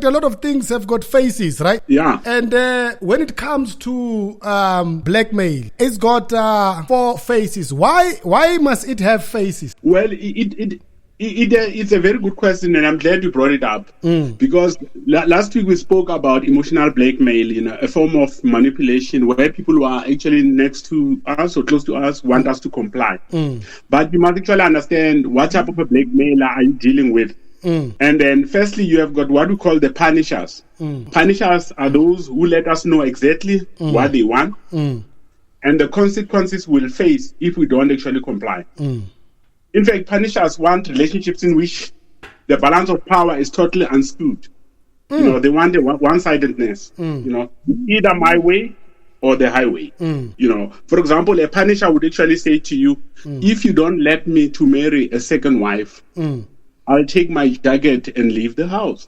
A lot of things have got faces, right? Yeah. And when it comes to blackmail, it's got 4 faces. Why must it have faces? Well, it's a very good question, and I'm glad you brought it up. Because last week we spoke about emotional blackmail, a form of manipulation where people who are actually next to us or close to us want us to comply. But you must actually understand what type of a blackmailer are you dealing with. And then firstly, you have got what we call the punishers. Punishers are those who let us know exactly what they want and the consequences we'll face if we don't actually comply. In fact, punishers want relationships in which the balance of power is totally unscrewed. They want the one-sidedness. Either my way or the highway. For example, a punisher would actually say to you, if you don't let me to marry a second wife, I'll take my jacket and leave the house.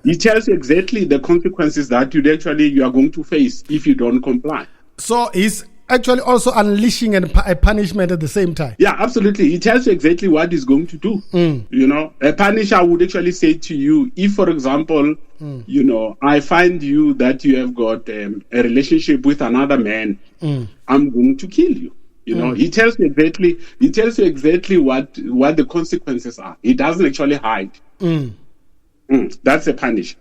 He tells you exactly the consequences that you are going to face if you don't comply. So he's actually also unleashing a punishment at the same time. Yeah, absolutely. He tells you exactly what he's going to do. A punisher would actually say to you, if, for example, I find you that you have got a relationship with another man, I'm going to kill you. He tells you exactly what the consequences are. He doesn't actually hide. That's a punish.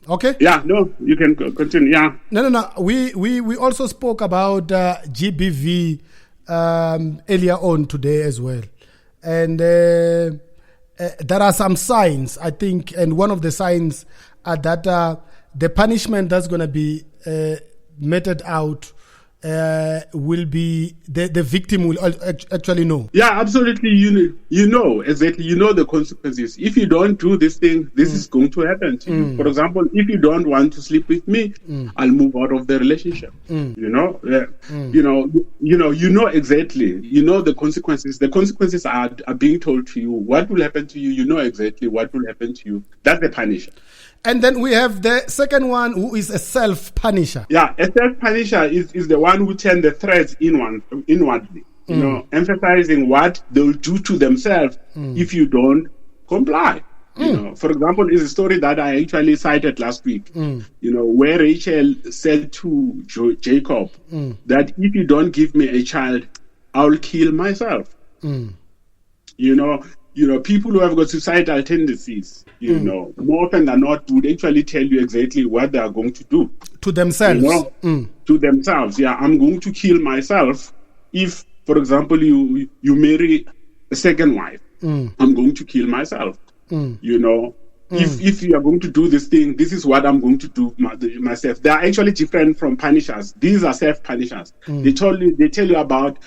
Okay. Yeah. No, you can continue. Yeah. No. We also spoke about GBV earlier on today as well, and there are some signs, I think, and one of the signs are that the punishment that's going to be meted out will be the victim will actually know. Yeah, absolutely. You know exactly. You know the consequences. If you don't do this thing, this is going to happen to you. For example, if you don't want to sleep with me, I'll move out of the relationship. You know exactly. You know the consequences. The consequences are being told to you. What will happen to you? You know exactly what will happen to you. That's the punisher. And then we have the second one, who is a self-punisher. Yeah, a self-punisher is the one who turns the threats inwardly, emphasizing what they'll do to themselves if you don't comply. For example, is a story that I actually cited last week, where Rachel said to Jacob that if you don't give me a child, I'll kill myself. People who have got suicidal tendencies, more often than not, would actually tell you exactly what they are going to do. To themselves. To themselves. Yeah, I'm going to kill myself if, for example, you marry a second wife. I'm going to kill myself. If you are going to do this thing, this is what I'm going to do myself. They are actually different from punishers. These are self-punishers. They tell you about,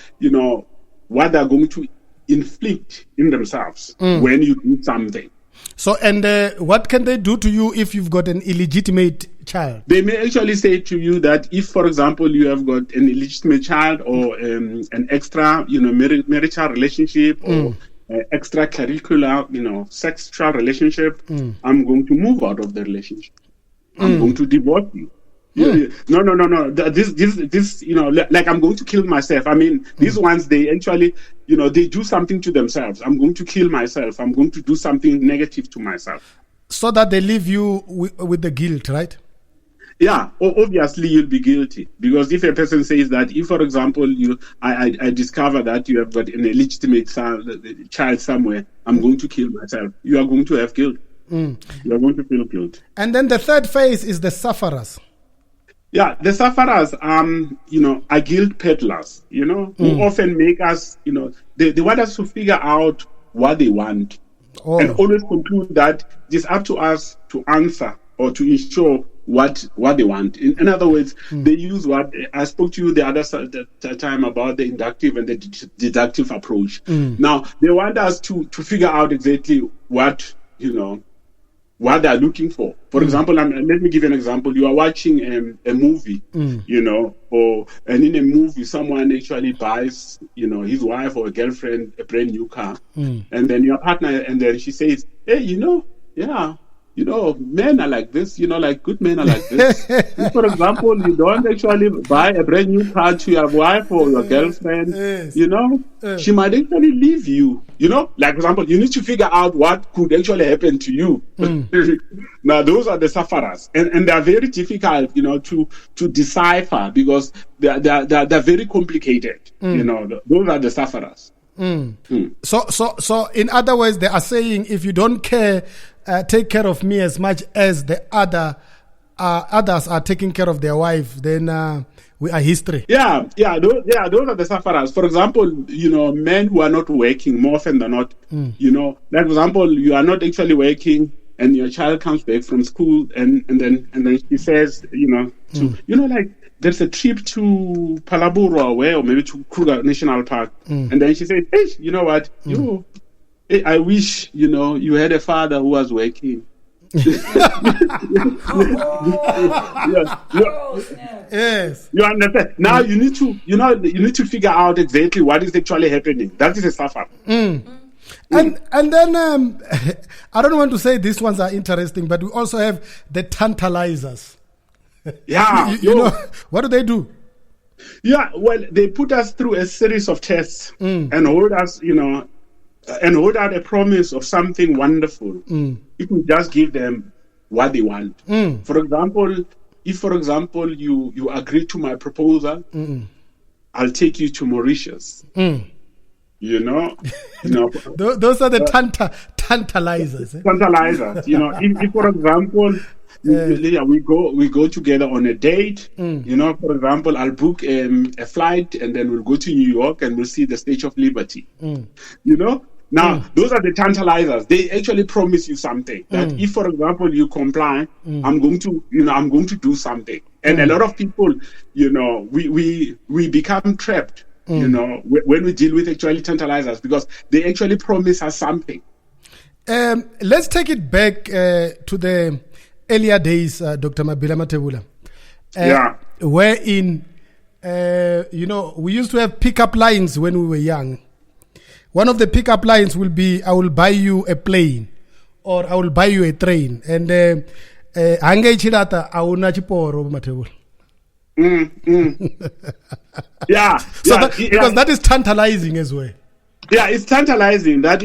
what they're going to inflict in themselves when you do something. So, and what can they do to you if you've got an illegitimate child? They may actually say to you that if, for example, you have got an illegitimate child or an extra, marital relationship or extracurricular, sexual relationship, I'm going to move out of the relationship. I'm going to divorce you. No. This, like I'm going to kill myself. I mean, these ones, they actually, they do something to themselves. I'm going to kill myself. I'm going to do something negative to myself. So that they leave you with the guilt, right? Yeah, obviously you'll be guilty. Because if a person says that, if, for example, I discover that you have got an illegitimate child somewhere, I'm going to kill myself. You are going to have guilt. You are going to feel guilt. And then the third phase is the sufferers. Yeah, the sufferers, are guilt peddlers, who often make us, they want us to figure out what they want and always conclude that it's up to us to answer or to ensure what they want. In other words, they use what I spoke to you the other time about the inductive and the deductive approach. Now, they want us to figure out exactly what they're looking for. For example, let me give you an example. You are watching a movie, and in a movie, someone actually buys, his wife or a girlfriend a brand new car, and then your partner, and then she says, hey, men are like this, like good men are like this. If, for example, you don't actually buy a brand new car to your wife or your girlfriend, she might actually leave you. Like, for example, you need to figure out what could actually happen to you. Now, those are the sufferers. And they're very difficult, to decipher because they're very complicated. Those are the sufferers. So in other words, they are saying, if you don't take care of me as much as the others are taking care of their wife, then we are history. Yeah, those are the sufferers. For example, men who are not working more often than not, like, for example, you are not actually working and your child comes back from school and then she says, like, there's a trip to Palaburu or maybe to Kruger National Park. And then she said, hey, you know what? I wish, you had a father who was working. Yes. You understand? Now you need to figure out exactly what is actually happening. That is a suffer. And then I don't want to say these ones are interesting, but we also have the tantalizers. Yeah. you know, what do they do? Yeah, well, they put us through a series of tests and hold us, and hold out a promise of something wonderful. If we just give them what they want. For example, if, you agree to my proposal, I'll take you to Mauritius. Those are the tantalizers. Tantalizers. If for example, we go together on a date. For example, I'll book a flight and then we'll go to New York and we'll see the Statue of Liberty. Now, those are the tantalizers. They actually promise you something. That if, for example, you comply, I'm going to do something. And a lot of people, we become trapped, when we deal with actually tantalizers because they actually promise us something. Let's take it back to the earlier days, Dr. Mabila Mathebula. Wherein, we used to have pickup lines when we were young. One of the pickup lines will be, I will buy you a plane or I will buy you a train. And Yeah. Because that is tantalizing as well. Yeah, it's tantalizing that,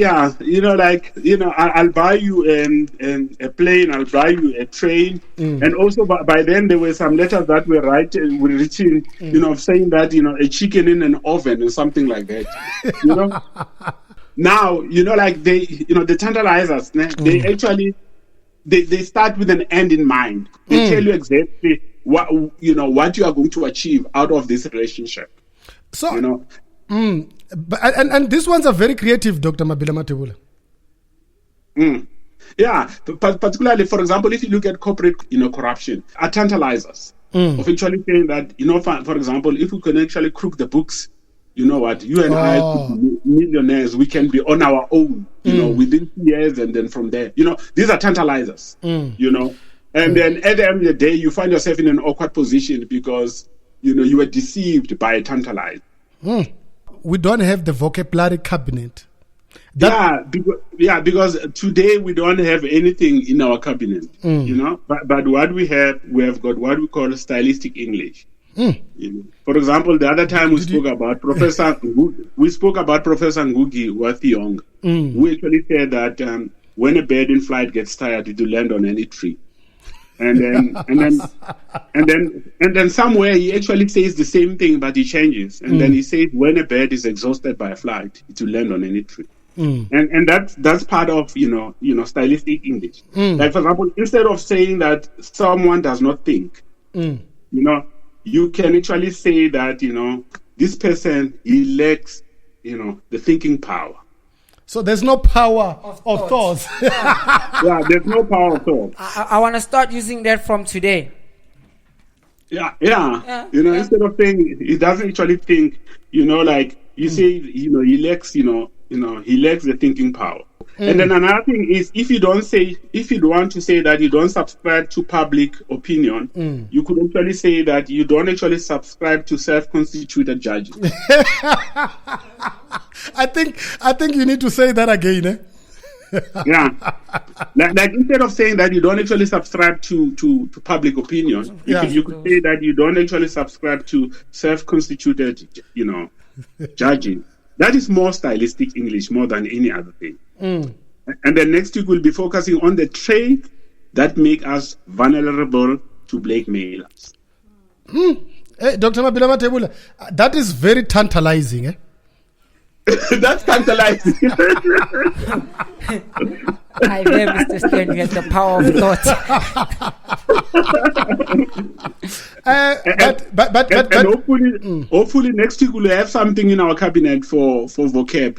I'll buy you a plane, I'll buy you a train. And also by then there were some letters that were written, saying that, a chicken in an oven or something like that. Now, the tantalizers, they actually, they start with an end in mind. They tell you exactly what you are going to achieve out of this relationship. So, and these ones are very creative, Dr. Mabila Mathebula. Yeah, particularly, for example, if you look at corporate, corruption, are tantalizers. Of actually saying that, for example, if we can actually crook the books, you know what, you and I could be millionaires, we can be on our own, within 2 years, and then from there, these are tantalizers, and then at the end of the day, you find yourself in an awkward position because, you were deceived by a tantalizer. We don't have the vocabulary cabinet. Because today we don't have anything in our cabinet, but what we have got what we call stylistic English. For example, the other time we spoke about Professor Ngugi wa Thiong'o, who actually said that when a bird in flight gets tired, it will land on any tree. And then somewhere he actually says the same thing, but he changes. And then he says when a bird is exhausted by a flight, it will land on any tree. And that's part of stylistic English. Like, for example, instead of saying that someone does not think, you can actually say that this person, he lacks the thinking power. So there's no power of thoughts. Yeah, there's no power of thought. I want to start using that from today. Instead of saying he doesn't actually think, like you say, he lacks, he lacks the thinking power. And then another thing is, if you want to say that you don't subscribe to public opinion, you could actually say that you don't actually subscribe to self-constituted judges. I think you need to say that again. Yeah. Like instead of saying that you don't actually subscribe to public opinion, you could say that you don't actually subscribe to self-constituted, judging. That is more stylistic English more than any other thing. And then next week we'll be focusing on the traits that make us vulnerable to blackmailers. Hey, Dr. Mabila Mathebula, that is very tantalizing. Eh? That's tantalizing. I hear Mr. Stern has the power of thought. And hopefully next week we'll have something in our cabinet for vocab.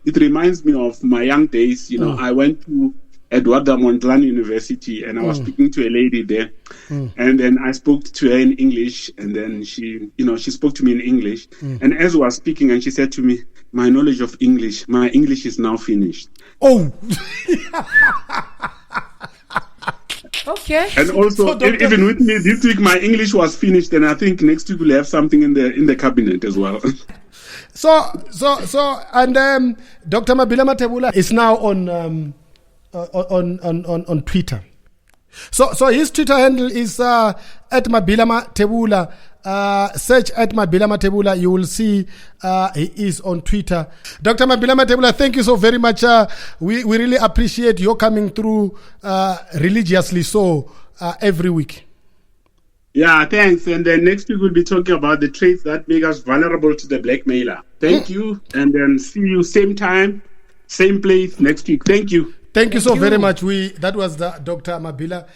It reminds me of my young days. I went to Eduardo Mondlane University and I was speaking to a lady there, and then I spoke to her in English, and then she spoke to me in English, and as we were speaking, and she said to me, my English is now finished. Oh. Okay. And also, even with me this week, my English was finished, and I think next week we'll have something in the cabinet as well. So, and Dr. Mabila Mathebula is now on Twitter. So his Twitter handle is at Mabila Mathebula. Search at Mabila Mathebula. You will see he is on Twitter. Dr. Mabila Mathebula, thank you so very much. We really appreciate your coming through religiously every week. Yeah, thanks. And then next week we'll be talking about the traits that make us vulnerable to the blackmailer. Thank you. And then see you same time, same place next week. Thank you. Thank you so very much. That was the Dr. Mabila.